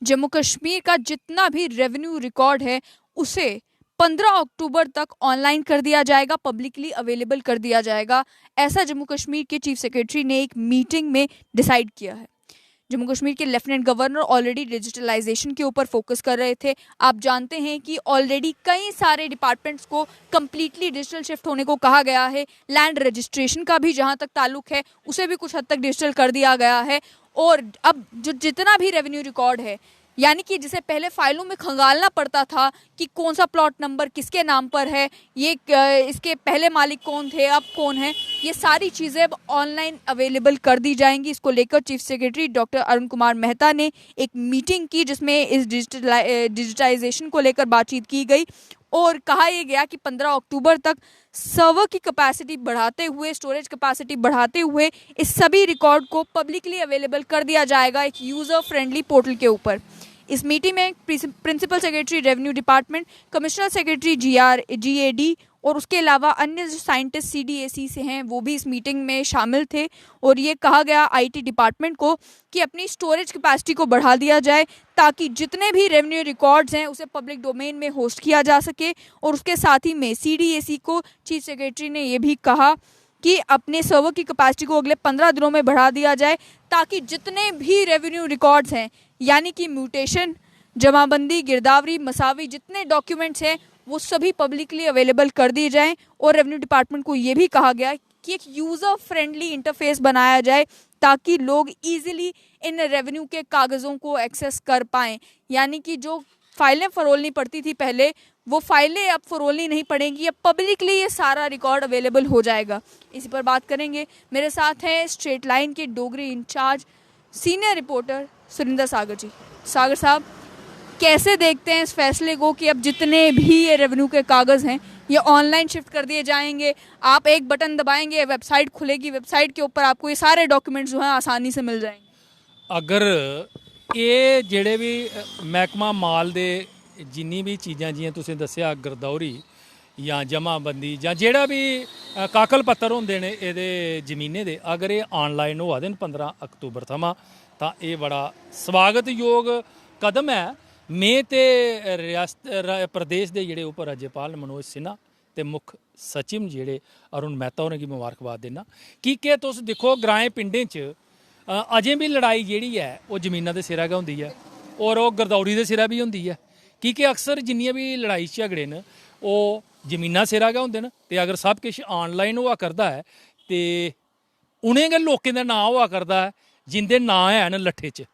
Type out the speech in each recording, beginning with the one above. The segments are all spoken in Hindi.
जम्मू कश्मीर का जितना भी रेवेन्यू रिकॉर्ड है उसे 15 अक्टूबर तक ऑनलाइन कर दिया जाएगा, पब्लिकली अवेलेबल कर दिया जाएगा। ऐसा जम्मू कश्मीर के चीफ सेक्रेटरी ने एक मीटिंग में डिसाइड किया है। जम्मू कश्मीर के लेफ्टिनेंट गवर्नर ऑलरेडी डिजिटलाइजेशन के ऊपर फोकस कर रहे थे। आप जानते हैं कि ऑलरेडी कई सारे डिपार्टमेंट्स को कंप्लीटली डिजिटल शिफ्ट होने को कहा गया है। लैंड रजिस्ट्रेशन का भी जहां तक ताल्लुक है उसे भी कुछ हद तक डिजिटल कर दिया गया है। और अब जो जितना भी रेवेन्यू रिकॉर्ड है, यानी कि जिसे पहले फाइलों में खंगालना पड़ता था कि कौन सा प्लॉट नंबर किसके नाम पर है, ये इसके पहले मालिक कौन थे, अब कौन है, ये सारी चीज़ें अब ऑनलाइन अवेलेबल कर दी जाएंगी। इसको लेकर chief secretary doctor Arun Kumar Mehta ने एक मीटिंग की जिसमें इस डिजिटाइजेशन को लेकर बातचीत की गई और कहा यह गया कि 15 अक्टूबर तक सर्वर की कैपेसिटी बढ़ाते हुए, स्टोरेज कैपेसिटी बढ़ाते हुए इस सभी रिकॉर्ड को पब्लिकली अवेलेबल कर दिया जाएगा एक यूज़र फ्रेंडली पोर्टल के ऊपर। इस मीटिंग में principal secretary revenue department, commissioner secretary GAD और उसके अलावा अन्य जो साइंटिस्ट CDAC से हैं वो भी इस मीटिंग में शामिल थे। और ये कहा गया IT डिपार्टमेंट को कि अपनी स्टोरेज कैपेसिटी को बढ़ा दिया जाए ताकि जितने भी रेवेन्यू रिकॉर्ड्स हैं उसे पब्लिक डोमेन में होस्ट किया जा सके। और उसके साथ ही में CDAC को चीफ सेक्रेटरी ने ये भी कहा कि अपने सर्वर की कैपेसिटी को अगले 15 दिनों में बढ़ा दिया जाए ताकि जितने भी रेवेन्यू रिकॉर्ड्स हैं, यानी कि म्यूटेशन, जमाबंदी, गिरदावरी, मसावी, जितने डॉक्यूमेंट्स हैं वो सभी पब्लिकली अवेलेबल कर दिए जाएं। और रेवेन्यू डिपार्टमेंट को ये भी कहा गया कि एक यूज़र फ्रेंडली इंटरफेस बनाया जाए ताकि लोग इजीली इन रेवेन्यू के कागज़ों को एक्सेस कर पाएँ। यानी कि जो फाइलें फरोलनी पड़ती थी पहले, वो फाइलें अब फरोलनी नहीं पड़ेंगी, अब पब्लिकली ये सारा रिकॉर्ड अवेलेबल हो जाएगा। इसी पर बात करेंगे। मेरे साथ हैं स्ट्रेट लाइन के Dogri incharge senior reporter Surinder Sagar ji. Sagar साहब, कैसे देखते हैं इस फैसले को कि अब जितने भी ये रेवेन्यू के कागज़ हैं ये ऑनलाइन शिफ्ट कर दिए जाएंगे? आप एक बटन दबाएंगे, वेबसाइट खुलेगी, वेबसाइट के ऊपर आपको ये सारे डॉक्यूमेंट्स जो हैं आसानी से मिल जाएंगे। अगर ये ਜਿਹੜੇ ਵੀ ਮਹਿਕਮਾ ਮਾਲ ਦੇ ਜਿੰਨੀ ਵੀ ਚੀਜ਼ਾਂ ਜਿਹੀਆਂ ਤੁਸੀਂ ਦੱਸਿਆ, ਗਰਦੌਰੀ ਜਾਂ ਜਮਾਬੰਦੀ ਜਾਂ ਜਿਹੜਾ ਵੀ ਕਾਕਲ ਪੱਤਰ ਹੁੰਦੇ ਨੇ ਇਹਦੇ ਜ਼ਮੀਨੇ ਦੇ, ਅਗਰ ਇਹ ਆਨਲਾਈਨ ਹੋ ਆਦੇ 15 ਅਕਤੂਬਰ ਥਮਾਂ ਤਾਂ ਇਹ ਬੜਾ ਸਵਾਗਤਯੋਗ ਕਦਮ ਹੈ। ਮੈਂ ਤੇ ਰਿਆਸਤ ਪ੍ਰਦੇਸ਼ ਦੇ ਜਿਹੜੇ ਉਪ ਰਾਜਪਾਲ ਮਨੋਜ ਸਿਨਹਾ ਤੇ ਮੁੱਖ ਸਚਿव ਜਿਹੜੇ ਅਰੁਣ ਮਹਿਤਾ ਹੋਰਾਂ ਦੀ ਮੁਬਾਰਕਬਾਦ ਦੇਣਾ ਕਿ ਤੁਸੀਂ ਦੇਖੋ ਗ੍ਰਾਂਏ ਪਿੰਡਾਂ 'ਚ अजें भी लड़ाई जिहड़ी है वो जमीनां दे सिरा गै हुंदी है और वो गरदौरी दे सिरा भी हुंदी है कि अक्सर जिन्नियां भी लड़ाई झगड़े न वो जमीनां सिरा गै हुंदे न। ते अगर सब किश ऑनलाइन होआ करदा है ते उ'नें गै लोकें दा नां होआ करदा है जिंदे नां हैन लट्ठे च,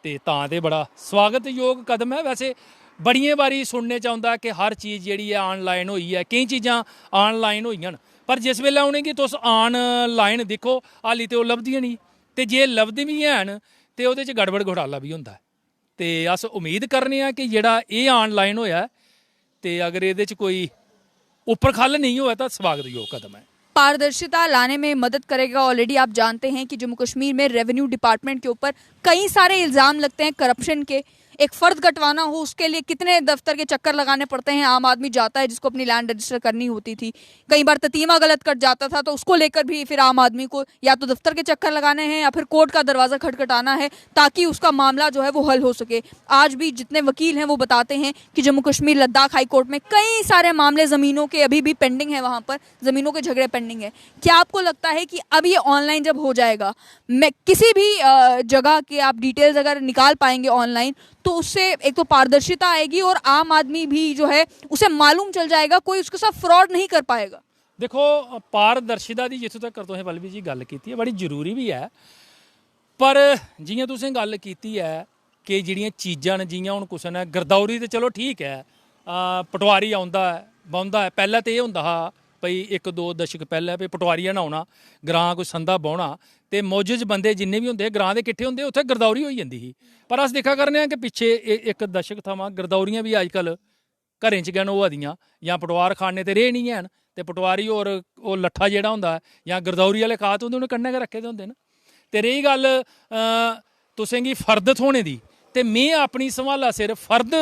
ते तां ते बड़ा स्वागतयोग कदम है। वैसे बड़ियां बारी सुनने च आउंदा कि हर चीज़ जिहड़ी है ऑनलाइन होई है, केईं चीज़ां ऑनलाइन होईयां न, पर जिस वेल्लै उ'नेंगी तुस ऑनलाइन दिक्खो हाली ते ओह् लभदियां नहीं, ते जे लभदे भी हैन ते ओह्दे च गड़बड़ घोटाला भी होंदा है। ते अस उम्मीद करने आ कि जेह्ड़ा एह् ऑनलाइन होया ते अगर एह्दे च कोई उप्पर खल्ल नहीं होया तो स्वागतयोग कदम है। पारदर्शिता लाने में मदद करेगा। ऑलरेडी आप जानते हैं कि जम्मू कश्मीर में रेवेन्यू डिपार्टमेंट के ऊपर कई सारे इल्ज़ाम लगते हैं करप्शन के। एक फ़र्द कटवाना हो उसके लिए कितने दफ्तर के चक्कर लगाने पड़ते हैं। आम आदमी जाता है जिसको अपनी लैंड रजिस्टर करनी होती थी, कई बार ततीमा गलत कट जाता था तो उसको लेकर भी फिर आम आदमी को या तो दफ्तर के चक्कर लगाने हैं या फिर कोर्ट का दरवाज़ा खटखटाना है ताकि उसका मामला जो है वो हल हो सके। आज भी जितने वकील हैं वो बताते हैं कि जम्मू कश्मीर लद्दाख हाई कोर्ट में कई सारे मामले ज़मीनों के अभी भी पेंडिंग है, वहाँ पर ज़मीनों के झगड़े पेंडिंग है। क्या आपको लगता है कि अब ये ऑनलाइन जब हो जाएगा, मैं किसी भी जगह के आप डिटेल्स अगर निकाल पाएंगे ऑनलाइन तो उससे एक तो पारदर्शिता आएगी और आम आदमी भी जो है उसे मालूम चल जाएगा, कोई उसके साथ फ्रॉड नहीं कर पाएगा? देखो, पारदर्शिता की जित्थों तक तुसें पल्लवी जी गल की है बड़ी जरूरी भी है, पर जियां तुसें गल की है कि जिहड़ियां चीज़ां न, जियां हुण कुछ ने गरदौरी तो चलो ठीक है, पटवारी आउंदा है बौंदा है, पहले तो ये हुंदा हा भई 1-2 दशक पहले भी पटवारिया ने आउणा, ग्रां कोई संदा बौह्ना ते मौजूद बंदे जिन्ने भी होंदे ग्रां दे किट्ठे होंदे, उत्थे गरदौरी होई जंदी ही। पर अस दिक्खा करने कि पिछे 1 दशक थमां गरदौरियां भी अजकल घरें च गै होआ दियां, जां पटवार खाने ते रेह् नहीं हैन, ते पटवारी होर ओह् लट्ठा जेह्ड़ा होंदा जां गरदौरी आह्ले कात होंदे उ'नें कन्नै गै रक्खे दे होंदे न। ते रेही गल्ल तुसें गी फर्द थ्होने दी, ते में अपनी संभाला सिर फर्द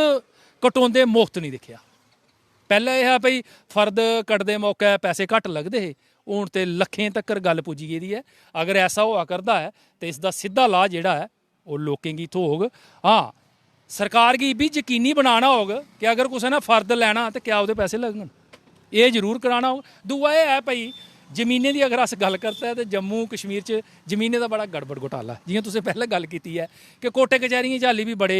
कटोंदे मुफ्त नहीं दिक्खेआ। पहले यह है भई फर्द कटदे मौके पैसे घट्ट लगदे हे, हूण ते लखें तक्कर गल पुज्जी गेदी है। अगर ऐसा होआ करदा है तो इसका सीधा लाह जिहड़ा है वो लोकें गी थ्होग। हाँ, सरकार गी भी यकीनी बनाना होग कि अगर कुसै ने फर्द लैना तो क्या वो पैसे लगन, ये जरूर कराना होग। दूआ ये है भाई जमीनें की अगर अस गल करते हैं तो जम्मू कश्मीर च जमीनें का बड़ा गड़बड़ घोटाला, जियां तुसें पैह्लें गल कीती है कि कोर्टे कचैरियें च हाली भी बड़े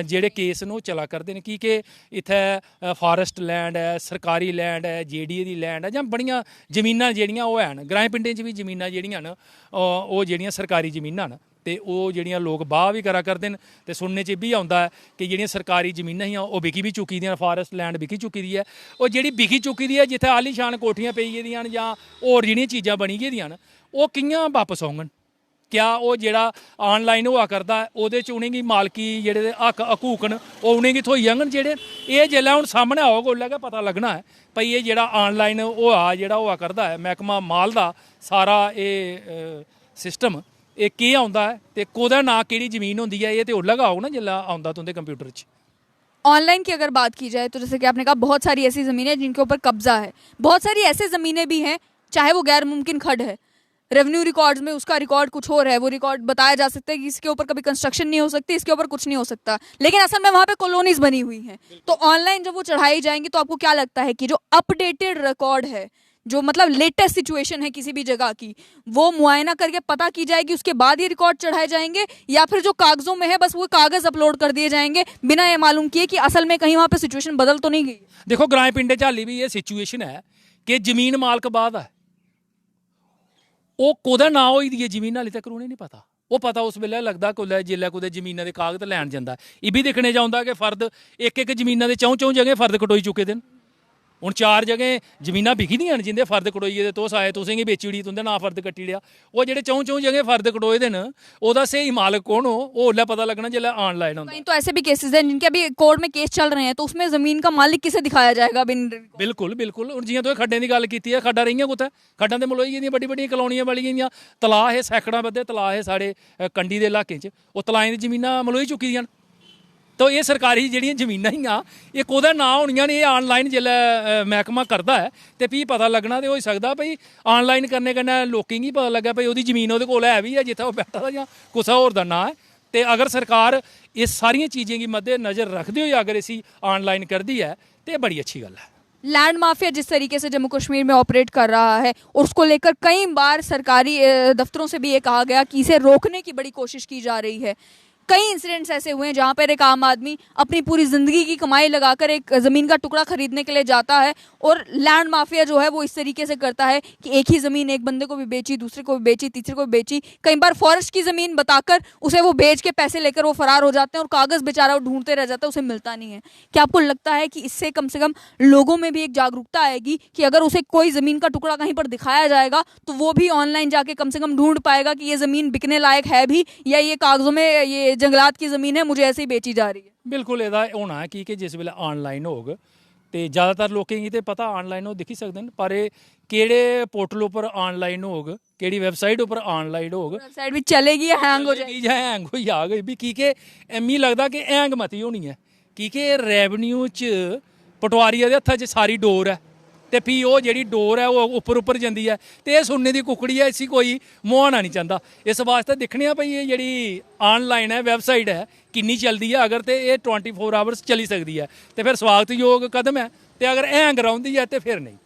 जेह्ड़े केस न ओह् चला करदे न, कि इत्थै फॉरेस्ट लैंड है, सरकारी लैंड है, JDA दी लैंड है, जां बड़ियां जमीनां जेह्ड़ियां ओह् हैन। ग्राएं पिंडें च भी जमीनां जेह्ड़ियां न ओह् जेह्ड़ियां सरकारी जमीनां न ते ओह् जेह्ड़ियां लोग बाह् भी करा करदे न। ते सुनने च बी औंदा है कि जेह्ड़ियां सरकारी जमीनां हियां ओह् बिकी भी चुकी दियां, फॉरेस्ट लैंड बिकी चुकी दी है। ओह् जेह्ड़ी बिकी चुकी दी है, जित्थै आलीशान कोठियां पेई गेदियां न जां होर जेह्ड़ियां चीज़ां बनी गेदियां न, ओह् कि'यां वापस औङन? क्या ओह् जेह्ड़ा ऑनलाइन होआ करदा है ओह्दे च उ'नेंगी मालकी जेह्ड़े हक हकूक न ओह् उ'नेंगी थ्होई जाङन? जेह्ड़े एह् जेल्लै हून सामनै औग उसलै गै पता लग्गना है भई एह् जेह्ड़ा ऑनलाइन होआ करदा है मैह्कमा माल दा सारा एह् सिस्टम ਇਹ ਕੀ ਆਉਂਦਾ ਹੈ ਤੇ ਕੋਦਾ ਨਾਂ ਕਿਹੜੀ ਜ਼ਮੀਨ ਹੁੰਦੀ है, ये तो उसलै गै आओ ना जिल्लै आਉਂਦਾ तुंदे कंप्यूटर च। ऑनलाइन की अगर बात की जाए तो जैसे कि आपने कहा बहुत सारी ऐसी ज़मीनें जिनके ऊपर कब्जा है, बहुत सारी ऐसी ज़मीनें भी हैं चाहे वो गैर मुमकिन खड है, रेवेन्यू रिकॉर्ड्स में उसका रिकॉर्ड कुछ और है, वो रिकॉर्ड बताया जा सकता है कि इसके ऊपर कभी कंस्ट्रक्शन नहीं हो सकती, इसके ऊपर कुछ नहीं हो सकता, लेकिन असल में वहाँ पे कॉलोनीज बनी हुई हैं। तो ऑनलाइन जब वो चढ़ाई जाएंगी तो आपको क्या लगता है कि जो अपडेटेड रिकॉर्ड है, जो मतलब लेटेस्ट सिचुएशन है किसी भी जगह की, वो मुआयना करके पता की जाएगी, उसके बाद ये रिकॉर्ड चढ़ाए जाएंगे, या फिर जो कागजों में है बस वो कागज अपलोड कर दिए जाएंगे बिना ये मालूम किए कि असल में कहीं वहाँ पे सिचुएशन बदल तो नहीं गई? देखो ग्राएं पिंडे च हाली भी ये सिचुएशन है कि जमीन मालक बाद है, ਉਹ ਕੋਦਾ ਨਾਂ ਹੋਈ ਦੀ ਹੈ ਜ਼ਮੀਨ ਹਾਲੇ ਤੱਕ ਉਹਨੇ ਨਹੀਂ ਪਤਾ। ਉਹ ਪਤਾ ਉਸ ਵੇਲੇ ਲੱਗਦਾ ਕੋਲੇ ਜਿੱਲੇ ਕੋਦੇ ਜ਼ਮੀਨਾਂ ਦੇ ਕਾਗਜ਼ ਲੈਣ ਜਾਂਦਾ। ਇਹ ਵੀ ਦੇਖਣੇ ਚਾਹੁੰਦਾ ਕਿ ਫਰਦ ਇੱਕ ਜ਼ਮੀਨਾਂ ਦੇ ਚੌਂ ਜਗ੍ਹਾ ਫਰਦ ਕਟੋਈ ਚੁੱਕੇ ਦੇ। ਹੁਣ 4 ਜਗ੍ਹਾ ਜ਼ਮੀਨਾਂ ਵਿਕੀ ਦੀਆਂ ਨੇ ਜਿੰਦੇ ਫਰਦ ਕਟੋਈਏ ਦੇ ਤੋਸ ਆਏ ਤੁਸੀਂ ਵੇਚੀ ਉੜੀ ਤੁੰਦੇ ਨਾ ਫਰਦ ਕੱਟੀ ਲਿਆ। ਉਹ ਜਿਹੜੇ ਚੌਂ ਜਗ੍ਹਾ ਫਰਦ ਕਟੋਏ ਦੇ ਨੇ ਉਹਦਾ ਸਹੀ ਮਾਲਕ कौन हो वो ओला पता लगना जिला ऑनलाइन होता। कहीं तो ऐसे भी केसेस हैं जिनके अभी कोर्ट में केस चल रहे हैं तो उसमें जमीन का मालिक किसे दिखाया जाएगा? बिल्कुल बिल्कुल। और जियां तो खड्डे की गल की है, खड्डा रही कुत्ते खड्डा तो मलोई दी बड़ी बड़ी कलोनियां बनी गई, तलाऽ है सैकड़ा बद्धे तलाऽ है साढ़े कंडी के इलाके च, वो तलाएं दी जमीनां मलोई चुकी दियां। तो ये सरकारी ਜਿਹੜੀਆਂ ਜ਼ਮੀਨਾਂ ਹੀ ਆ ਇਹ ਕੋਦਾ ਨਾਂ ਹੋਣੀਆਂ ਨੇ, ਇਹ ਆਨਲਾਈਨ ਜਿੱਲੇ ਮਹਿਕਮਾ ਕਰਦਾ ਹੈ ਤੇ ਵੀ ਪਤਾ ਲੱਗਣਾ ਤੇ ਹੋ ਸਕਦਾ ਭਈ ਆਨਲਾइन ਕਰਨੇ ਕਨੇ ਲੋਕੀ ਨਹੀਂ ਪਤਾ ਲੱਗਾ ਭਈ ਉਹਦੀ ਜ਼ਮੀਨ ਉਹਦੇ ਕੋਲ ਹੈ ਵੀ ਹੈ ਜਿੱਥੇ ਉਹ ਬੈਠਾ ਦਾ ਜਾਂ ਕੁਛ ਹੋਰ ਦਾ ਨਾਂ ਹੈ। ਤੇ ਅਗਰ ਸਰਕਾਰ ਇਹ ਸਾਰੀਆਂ ਚੀਜ਼ਾਂ ਦੀ ਮੱਦੇ ਨਜ਼ਰ ਰੱਖਦੇ ਹੋਏ अगर इसी ऑनलाइन कर दी है तो ये बड़ी अच्छी गल है। लैंड माफिया जिस तरीके से जम्मू कश्मीर में ऑपरेट कर रहा है और उसको लेकर कई बार सरकारी दफ्तरों से भी ये कहा गया कि इसे रोकने की बड़ी कोशिश की जा रही है। कई इंसिडेंट्स ऐसे हुए हैं जहाँ पर एक आम आदमी अपनी पूरी ज़िंदगी की कमाई लगाकर एक ज़मीन का टुकड़ा खरीदने के लिए जाता है और लैंड माफिया जो है वो इस तरीके से करता है कि एक ही ज़मीन एक बंदे को भी बेची, दूसरे को भी बेची, तीसरे को भी बेची, कई बार फॉरेस्ट की ज़मीन बताकर उसे वो बेच के पैसे लेकर वो फरार हो जाते हैं और कागज़ बेचारा वो ढूंढते रह जाता है, उसे मिलता नहीं है। क्या आपको लगता है कि इससे कम से कम लोगों में भी एक जागरूकता आएगी कि अगर उसे कोई ज़मीन का टुकड़ा कहीं पर दिखाया जाएगा तो वो भी ऑनलाइन जाके कम से कम ढूंढ पाएगा कि ये ज़मीन बिकने लायक है भी या ये कागज़ों में ये जंगलात की ज़मीन है मुझे ऐसे ही बेची जा रही है? बिल्कुल ਇਹਦਾ ਹੋਣਾ ਹੈ ਕਿ ਜਿਸ ਵੇਲੇ ਆਨਲਾਈਨ ਹੋਗ ਤੇ ਜ਼ਿਆਦਾਤਰ ਲੋਕਾਂ ਨੂੰ ਤੇ ਪਤਾ ਆਨਲਾਈਨ ਉਹ ਦਿਖੀ ਸਕਦੇ ਨੇ, ਪਰ ਇਹ ਕਿਹੜੇ ਪੋਰਟਲ ਉੱਪਰ ਆਨਲਾਈਨ ਹੋਗ, ਕਿਹੜੀ ਵੈਬਸਾਈਟ ਉੱਪਰ ਆਨਲਾਈਨ ਹੋਗ, ਵੈਬਸਾਈਟ ਵੀ ਚਲੇਗੀ ਜਾਂ ਹੈਂਗ ਹੋ ਜਾਏਗੀ ਜਾਂ ਹੈਂਗ ਹੋਈ ਆ ਗਈ ਵੀ ਕਿ ਐਮੀ ਲੱਗਦਾ ਕਿ ਹੈਂਗ ਮਤੀ ਹੋਣੀ ਹੈ ਕਿ ਰੈਵਨਿਊ 'ਚ ਪਟਵਾਰੀਆਂ ਦੇ ਹੱਥਾਂ 'ਚ ਸਾਰੀ ਡੋਰ ਹੈ ਤੇ ਵੀ ਉਹ ਜਿਹੜੀ ਡੋਰ ਹੈ ਉਹ ਉੱਪਰ ਜਾਂਦੀ ਹੈ ਤੇ ਇਹ ਸੁਣਨੇ ਦੀ ਕੁਕੜੀ ਹੈ, ਇਸੀ ਕੋਈ ਮੁਹਾਣਾ ਨਹੀਂ ਚਾਹੁੰਦਾ। ਇਸ ਵਾਸਤੇ ਦੇਖਣੇ ਆ ਭਈ ਇਹ ਜਿਹੜੀ ਆਨਲਾਈਨ ਹੈ ਵੈਬਸਾਈਟ ਹੈ ਕਿੰਨੀ ਚੱਲਦੀ ਹੈ, ਅਗਰ ਤੇ ਇਹ 24 ਆਵਰਸ ਚਲੀ ਸਕਦੀ ਹੈ ਤੇ ਫਿਰ ਸਵਾਗਤਯੋਗ ਕਦਮ ਹੈ, ਤੇ ਅਗਰ ਹੈਂਗ ਰਹਿੰਦੀ ਹੈ ਤੇ ਫਿਰ नहीं।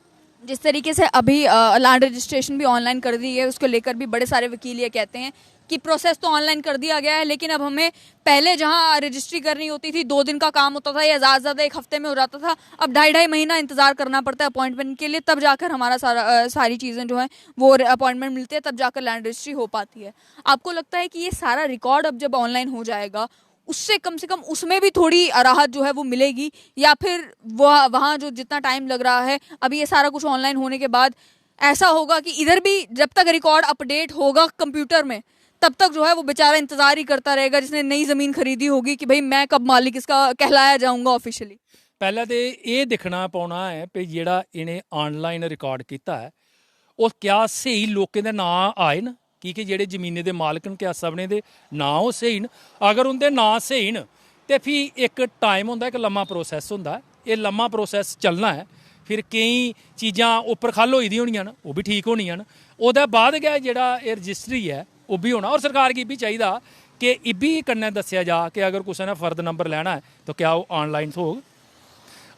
जिस तरीके से अभी लैंड रजिस्ट्रेशन भी ऑनलाइन कर दी है उसको लेकर भी बड़े सारे वकील ये कहते हैं कि प्रोसेस तो ऑनलाइन कर दिया गया है, लेकिन अब हमें पहले जहां रजिस्ट्री करनी होती थी 2 दिन का काम होता था या ज़्यादा से ज़्यादा 1 हफ्ते में हो जाता था, अब 2.5 महीना इंतज़ार करना पड़ता है अपॉइंटमेंट के लिए, तब जाकर हमारा सारी चीज़ें जो हैं वो अपॉइंटमेंट मिलती है, तब जाकर लैंड रजिस्ट्री हो पाती है। आपको लगता है कि ये सारा रिकॉर्ड अब जब ऑनलाइन हो जाएगा उससे कम से कम उसमें भी थोड़ी राहत जो है वो मिलेगी, या फिर वहाँ जो जितना टाइम लग रहा है अभी ये सारा कुछ ऑनलाइन होने के बाद ऐसा होगा कि इधर भी जब तक रिकॉर्ड अपडेट होगा कंप्यूटर में तब तक जो है वो बेचारा इंतज़ार ही करता रहेगा जिसने नई ज़मीन खरीदी होगी कि भाई मैं कब मालिक इसका कहलाया जाऊँगा ऑफिशियली? ਪਹਿਲਾਂ ਤੇ ਇਹ ਦਿਖਣਾ ਪਾਉਣਾ ਹੈ ਵੀ ਜਿਹੜਾ ਇਹਨੇ ਆਨਲਾਈਨ ਰਿਕਾਰਡ ਕੀਤਾ ਹੈ ਉਹ ਕਿਆ ਸਹੀ ਲੋਕਾਂ ਦੇ ਨਾਂ ਆਏ ਨਾ ਕਿ ਜਿਹੜੇ ਜ਼ਮੀਨੇ ਦੇ ਮਾਲਕ ਨੇ ਕਿਆ ਸਭਨੇ ਦੇ ਨਾਂ ਉਹ ਸਹੀ ਨੇ। ਅਗਰ ਉਹਦੇ ਨਾਂ ਸਹੀ ਨੇ ਤੇ ਫਿਰ ਇੱਕ ਟਾਈਮ ਹੁੰਦਾ, ਇੱਕ ਲੰਮਾ ਪ੍ਰੋਸੈਸ ਹੁੰਦਾ, ਇਹ ਲੰਮਾ ਪ੍ਰੋਸੈਸ ਚੱਲਣਾ ਹੈ। ਫਿਰ ਕਈ ਚੀਜ਼ਾਂ ਉੱਪਰ ਖੱਲ ਹੋਈ ਦੀ ਹੋਣੀਆਂ ਨੇ ਉਹ ਵੀ ਠੀਕ ਹੋਣੀਆਂ ਨੇ, ਉਹਦਾ ਬਾਅਦ ਗਿਆ ਜਿਹੜਾ ਇਹ ਰਜਿਸਟਰੀ ਹੈ ਉਹ ਵੀ ਹੋਣਾ। ਔਰ ਸਰਕਾਰ ਕੀ ਵੀ ਚਾਹੀਦਾ कि इब्बी कन्नै दस्सेआ जा कि अगर कुसै ने फर्द नंबर लैना है तो क्या वो ऑनलाइन थ्होग,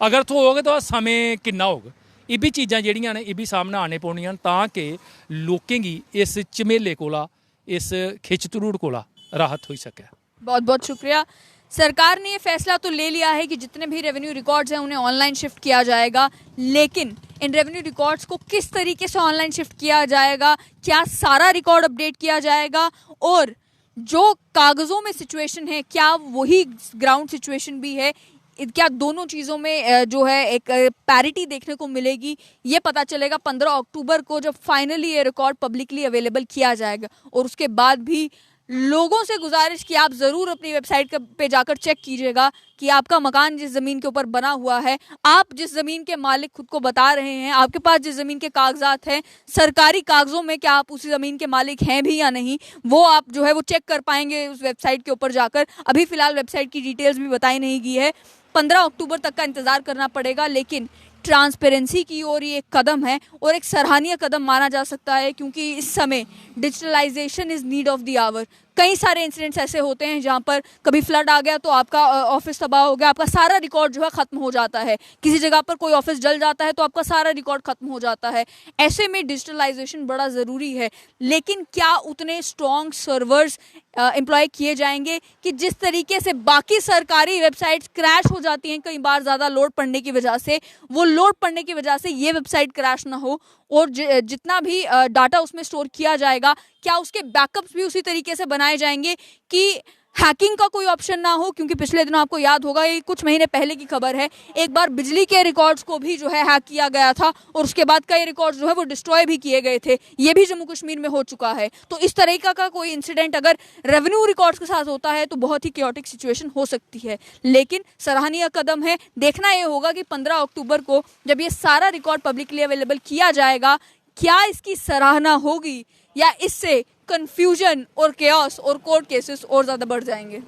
अगर थ्होग तो समें किन्ना होग। इब्बी चीज़ां जेह्ड़ियां ने इब्बी सामने आने पौनियां तां कि लोकें गी इस झमेले कोला, इस खिच्च तरूड़ कोला राहत होई सकै। बहुत बहुत शुक्रिया। सरकार ने ये फैसला तो ले लिया है कि जितने भी रेवेन्यू रिकॉर्ड्स हैं उन्हें ऑनलाइन शिफ्ट किया जाएगा, लेकिन इन रेवेन्यू रिकॉर्ड्स को किस तरीके से ऑनलाइन शिफ्ट किया जाएगा, क्या सारा रिकॉर्ड अपडेट किया जाएगा और जो कागज़ों में सिचुएशन है क्या वही ग्राउंड सिचुएशन भी है, क्या दोनों चीज़ों में जो है एक पैरिटी देखने को मिलेगी, ये पता चलेगा 15 अक्टूबर को जब फाइनली ये रिकॉर्ड पब्लिकली अवेलेबल किया जाएगा। और उसके बाद भी लोगों से गुजारिश कि आप ज़रूर अपनी वेबसाइट पे जाकर चेक कीजिएगा कि आपका मकान जिस ज़मीन के ऊपर बना हुआ है, आप जिस ज़मीन के मालिक खुद को बता रहे हैं, आपके पास जिस ज़मीन के कागजात हैं, सरकारी कागज़ों में क्या आप उसी ज़मीन के मालिक हैं भी या नहीं, वो आप जो है वो चेक कर पाएंगे उस वेबसाइट के ऊपर जाकर। अभी फ़िलहाल वेबसाइट की डिटेल्स भी बताई नहीं गई है, 15 अक्टूबर तक का इंतज़ार करना पड़ेगा। लेकिन ट्रांसपेरेंसी की ओर ये एक कदम है और एक सराहनीय कदम माना जा सकता है, क्योंकि इस समय digitalization is need of the hour. कई सारे इंसिडेंट्स ऐसे होते हैं जहाँ पर कभी फ्लड आ गया तो आपका ऑफिस तबाह हो गया, आपका सारा रिकॉर्ड जो है ख़त्म हो जाता है, किसी जगह पर कोई ऑफिस जल जाता है तो आपका सारा रिकॉर्ड ख़त्म हो जाता है। ऐसे में डिजिटलाइजेशन बड़ा ज़रूरी है, लेकिन क्या उतने स्ट्रॉन्ग सर्वर्स एम्प्लॉय किए जाएंगे कि जिस तरीके से बाकी सरकारी वेबसाइट्स क्रैश हो जाती हैं कई बार ज़्यादा लोड पड़ने की वजह से, वो लोड पड़ने की वजह से ये वेबसाइट क्रैश ना हो, और जितना भी डाटा उसमें स्टोर किया जाएगा क्या उसके बैकअप्स भी उसी तरीके से बनाए जाएंगे कि हैकिंग का कोई ऑप्शन ना हो। क्योंकि पिछले दिनों आपको याद होगा, ये कुछ महीने पहले की खबर है, एक बार बिजली के रिकॉर्ड्स को भी जो है हैक किया गया था और उसके बाद कई रिकॉर्ड्स जो है वो डिस्ट्रॉय भी किए गए थे। ये भी जम्मू कश्मीर में हो चुका है। तो इस तरीका का कोई इंसिडेंट अगर रेवेन्यू रिकॉर्ड्स के साथ होता है तो बहुत ही क्योटिक सिचुएशन हो सकती है। लेकिन सराहनीय कदम है। देखना ये होगा कि 15 अक्टूबर को जब ये सारा रिकॉर्ड पब्लिकली अवेलेबल किया जाएगा, क्या इसकी सराहना होगी या इससे कंफ्यूजन और केओस और कोर्ट केसेस और ज़्यादा बढ़ जाएंगे।